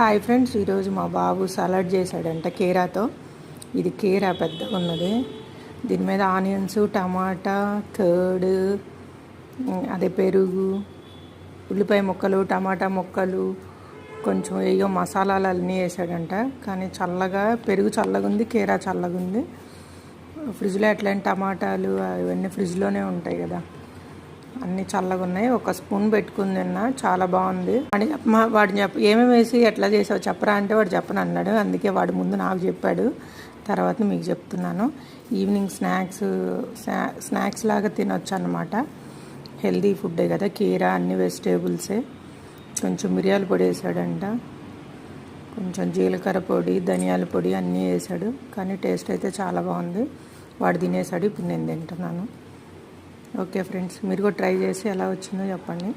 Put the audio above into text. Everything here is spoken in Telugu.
హాయ్ ఫ్రెండ్స్, ఈరోజు మా బాబు సలాడ్ చేశాడంట కీరాతో. ఇది కీరా పెద్దగా ఉన్నది. దీని మీద ఆనియన్స్, టమాటా, కర్డ్, అదే పెరుగు, ఉల్లిపాయ ముక్కలు, టమాటా ముక్కలు, కొంచెం ఏయో మసాలాలు అన్నీ వేసాడంట. కానీ చల్లగా పెరుగు చల్లగా ఉంది, కీరా చల్లగా ఉంది. ఫ్రిడ్జ్లో ఎట్లయినా టమాటాలు అవన్నీ ఫ్రిడ్జ్లోనే ఉంటాయి కదా, అన్నీ చల్లగా ఉన్నాయి. ఒక స్పూన్ పెట్టుకుని తిన్నా, చాలా బాగుంది. వాడిని ఏమేమి వేసి ఎట్లా చేసావు చెప్పరా అంటే వాడు చెప్పను అన్నాడు. అందుకే వాడు ముందు నాకు చెప్పాడు, తర్వాత మీకు చెప్తున్నాను. ఈవినింగ్ స్నాక్స్ లాగా తినొచ్చు అన్నమాట. హెల్దీ ఫుడ్డే కదా, కీరా అన్ని వెజిటేబుల్సే. కొంచెం మిరియాల పొడి వేసాడంట, కొంచెం జీలకర్ర పొడి, ధనియాల పొడి అన్నీ వేసాడు. కానీ టేస్ట్ అయితే చాలా బాగుంది. వాడు తినేసాడు, ఇప్పుడు నేను తింటున్నాను. ఓకే ఫ్రెండ్స్, మీరు కూడా ట్రై చేసి ఎలా వచ్చిందో చెప్పండి.